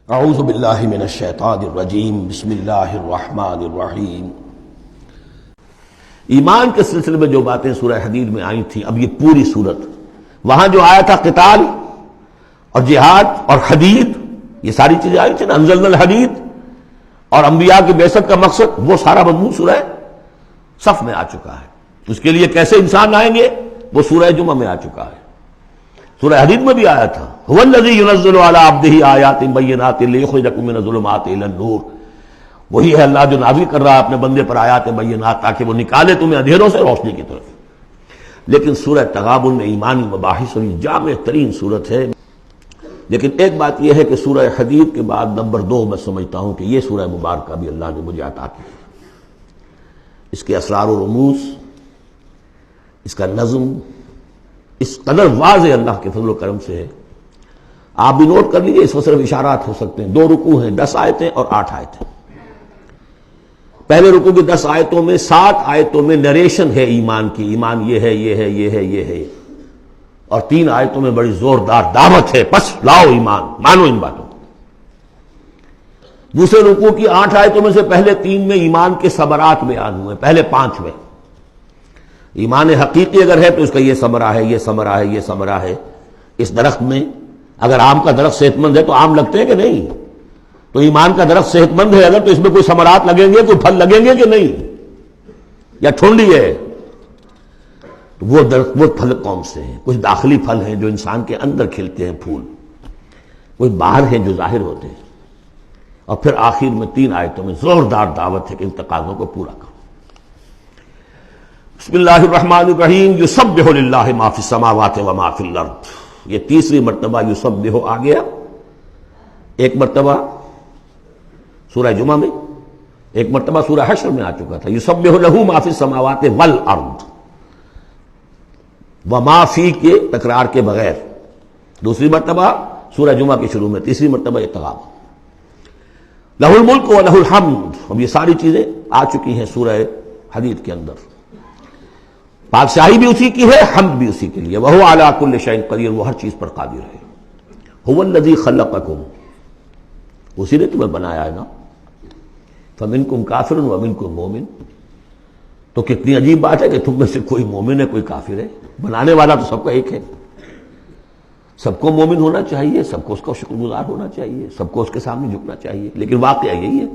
اعوذ باللہ من الشیطان الرجیم بسم اللہ الرحمن الرحیم۔ ایمان کے سلسلے میں جو باتیں سورہ حدید میں آئی تھیں، اب یہ پوری سورت، وہاں جو آیا تھا قتال اور جہاد اور حدید، یہ ساری چیزیں آئی تھیں نا، انزلنا الحدید اور انبیاء کی بعثت کا مقصد، وہ سارا مضمون سورہ صف میں آ چکا ہے۔ اس کے لیے کیسے انسان آئیں گے وہ سورہ جمعہ میں آ چکا ہے۔ سورہ حدید میں بھی آیا تھا، هو الذی ينزل علی عبدہ آیات بینات لیخرجکم من الظلمات الی النور، وہی ہے اللہ جو نازل کر رہا ہے اپنے بندے پر آیات بینات تاکہ وہ نکالے تمہیں اندھیروں سے روشنی کی طرف۔ لیکن سورہ تغابن میں ایمانی مباحث اور جامع ترین صورت ہے۔ لیکن ایک بات یہ ہے کہ سورہ حدید کے بعد نمبر 2 میں سمجھتا ہوں کہ یہ سورہ مبارکہ بھی اللہ نے مجھے عطا کی، اس کے اسرار و رموز، اس کا نظم اس قدر واضح اللہ کے فضل و کرم سے ہے۔ آپ بھی نوٹ کر لیجئے، اس میں صرف اشارات ہو سکتے ہیں۔ 2 رکوع ہیں، 10 آیتیں اور 8 آیتیں۔ پہلے رکوع کی 10 آیتوں میں 7 آیتوں میں نریشن ہے ایمان کی، ایمان یہ ہے یہ ہے یہ ہے یہ ہے، اور 3 آیتوں میں بڑی زوردار دعوت ہے، پس لاؤ ایمان، مانو ان باتوں کو۔ دوسرے رکوع کی 8 آیتوں میں سے پہلے 3 میں ایمان کے ثمرات بیان ہوئے، پہلے 5 میں ایمان حقیقی اگر ہے تو اس کا یہ ثمرہ ہے، یہ ثمرہ ہے، یہ ثمرہ ہے۔ اس درخت میں اگر آم کا درخت صحت مند ہے تو آم لگتے ہیں کہ نہیں؟ تو ایمان کا درخت صحت مند ہے اگر، تو اس میں کوئی ثمرات لگیں گے، کوئی پھل لگیں گے کہ نہیں؟ یا ٹھنڈی ہے؟ تو وہ درخت، وہ پھل کون سے ہیں؟ کچھ داخلی پھل ہیں جو انسان کے اندر کھلتے ہیں پھول، کچھ باہر ہیں جو ظاہر ہوتے ہیں، اور پھر آخر میں 3 آیتوں میں زوردار دعوت ہے کہ ان تقاضوں کو پورا کرو۔ بسم اللہ الرحمن الرحیم۔ یسبح للہ ما فی السماوات و ما فی الارض، یہ تیسری مرتبہ یسبح آ گیا۔ ایک مرتبہ سورہ جمعہ میں، ایک مرتبہ سورہ حشر میں آ چکا تھا، یسبح لہ ما فی السماوات والارض، وما فی کے تکرار کے بغیر، دوسری مرتبہ سورہ جمعہ کے شروع میں، تیسری مرتبہ یہ تغابن۔ لہ الملک و لہ الحمد، اب یہ ساری چیزیں آ چکی ہیں سورہ حدید کے اندر۔ بادشاہی بھی اسی کی ہے، حمد بھی اسی کے لیے، وَهُوَ عَلَىٰ كُلِّ شَيْءٍ قَدِيرٌ، وہ ہر چیز پر قادر ہے۔ هُوَ الَّذِي خَلَقَكُمْ، اسی نے تمہیں بنایا ہے نا، فَمِنْكُمْ كَافِرٌ وَمِنْكُمْ مُؤْمِنٌ، تو کتنی عجیب بات ہے کہ تم میں سے کوئی مومن ہے کوئی کافر ہے۔ بنانے والا تو سب کا ایک ہے، سب کو مومن ہونا چاہیے، سب کو اس کا شکر گزار ہونا چاہیے، سب کو اس کے سامنے جھکنا چاہیے، لیکن واقعہ یہی ہے،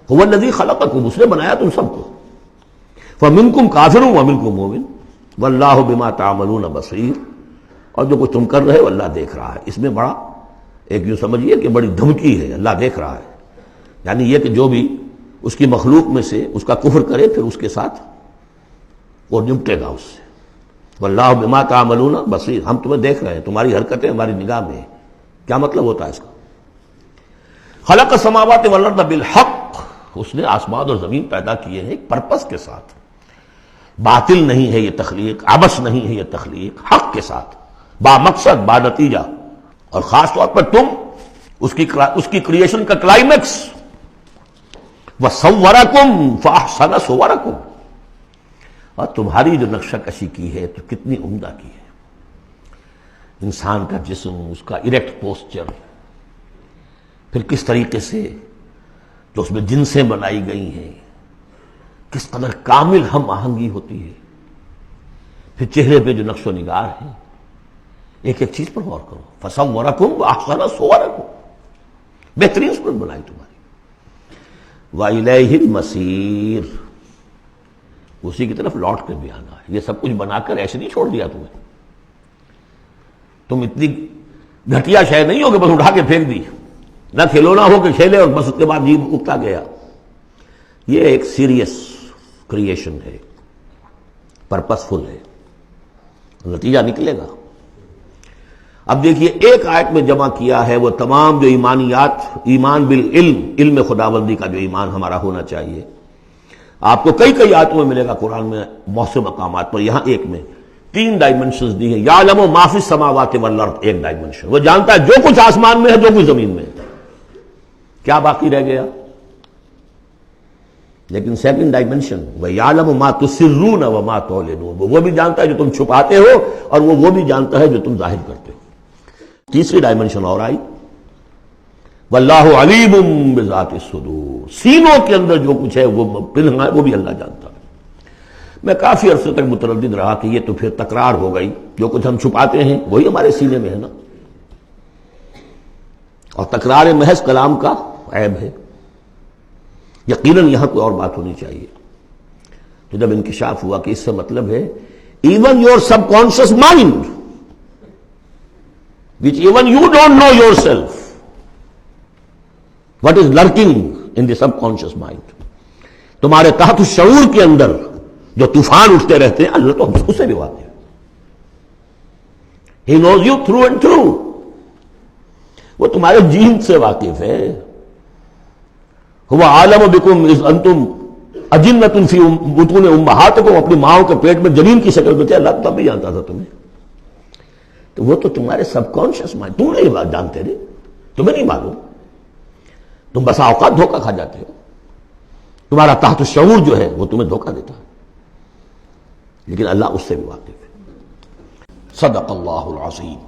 هُوَ الَّذِي خَلَقَكُمْ، اس نے بنایا تم سب کو۔ فَمِنْكُمْ كَافِرٌ وَمِنْكُمْ مُؤْمِنٌ وَاللَّهُ بِمَا تَعْمَلُونَ بَصِيرٌ، اور جو کچھ تم کر رہے ہو اللہ دیکھ رہا ہے۔ اس میں بڑا ایک یوں سمجھیے کہ بڑی دھمکی ہے، اللہ دیکھ رہا ہے، یعنی یہ کہ جو بھی اس کی مخلوق میں سے اس کا کفر کرے پھر اس کے ساتھ وہ نمٹے گا اس سے۔ وَاللَّهُ بِمَا تَعْمَلُونَ بَصِيرٌ، ہم تمہیں دیکھ رہے ہیں، تمہاری حرکتیں ہماری نگاہ میں ہیں۔ کیا مطلب ہوتا ہے اس کا؟ خلق السماوات والارض بالحق، اس نے آسمان اور زمین پیدا کیے ہیں ایک پرپس کے ساتھ، باطل نہیں ہے یہ تخلیق، عبث نہیں ہے یہ تخلیق، حق کے ساتھ، با مقصد، با نتیجہ، اور خاص طور پر تم اس کی کریشن کا کلائمیکس، وَصَوَّرَكُمْ فَأَحْسَنَ صُوَرَكُمْ، اور تمہاری جو نقشہ کشی کی ہے تو کتنی عمدہ کی ہے۔ انسان کا جسم، اس کا اریکٹ پوسچر، پھر کس طریقے سے جو اس میں جنسیں بنائی گئی ہیں، کس قدر کامل ہم آہنگی ہوتی ہے، پھر چہرے پہ جو نقش و نگار ہے، ایک ایک چیز پر غور کرو۔ فَصَوَّرَكُمْ وَأَحْسَنَ صُوَرَكُمْ، بہترین صورت بنائی تمہاری۔ وَإِلَيْهِ الْمَصِيرُ، اسی کی طرف لوٹ کر بھی آنا ہے۔ یہ سب کچھ بنا کر ایسے نہیں چھوڑ دیا تمہیں، تم اتنی گھٹیا شے نہیں ہو کہ بس اٹھا کے پھینک دی، نہ کھلونا ہو کہ کھیلے اور بس اس کے بعد جی اگتا گیا۔ یہ ایک سیریس کریشن ہے، پرپس فل ہے، نتیجہ نکلے گا۔ اب دیکھیے ایک آیت میں جمع کیا ہے وہ تمام جو ایمانیات، ایمان بالعلم، علم خداوندی کا جو ایمان ہمارا ہونا چاہیے۔ آپ کو کئی کئی آیتوں میں ملے گا قرآن میں بہت سے مقامات پر، یہاں ایک میں 3 ڈائمنشنز دی ہیں۔ یعلم ما فی السماوات والارض، ایک ڈائمنشن، وہ جانتا ہے جو کچھ آسمان میں ہے جو کچھ زمین میں ہے۔ کیا باقی رہ گیا؟ لیکن سیکنڈ ڈائمنشن، وَيَعْلَمُ مَا تُسِرُّونَ وَمَا تُعْلِنُونَ، وہ بھی جانتا ہے جو تم چھپاتے ہو اور وہ بھی جانتا ہے جو تم ظاہر کرتے ہو۔ تیسری ڈائمنشن اور آئی، واللہ علیم بذات الصدور، سینوں کے اندر جو کچھ ہے وہ پنہاں ہے وہ بھی اللہ جانتا ہے۔ میں کافی عرصے تک متردد رہا کہ یہ تو پھر تکرار ہو گئی، جو کچھ ہم چھپاتے ہیں وہی ہمارے سینے میں ہے نا، اور تکرار محض کلام کا عیب ہے۔ یقیناً یہاں کوئی اور بات ہونی چاہیے۔ تو جب انکشاف ہوا کہ اس سے مطلب ہے even your sub conscious mind which even you don't know yourself what is lurking in the subconscious mind، تمہارے تحت الشعور کے اندر جو طوفان اٹھتے رہتے ہیں اللہ تو ہم اسے بھی واقف ہے۔ He knows you through and through، وہ تمہارے جین سے واقف ہے۔ هو عالم بكم اذ انتم اجنۃ فی بطون امہاتکم، اپنی ماؤں کے پیٹ میں جنین کی شکل میں تھے، اللہ تب بھی جانتا تھا تمہیں۔ تو وہ تو تمہارے سب کانشیس مائنڈ، تم نہیں بات جانتے نہیں، تمہیں نہیں معلوم، تم بسا اوقات دھوکہ کھا جاتے ہو، تمہارا تحت الشعور جو ہے وہ تمہیں دھوکہ دیتا ہے، لیکن اللہ اس سے بھی واقف ہے۔ صدق اللہ العظیم۔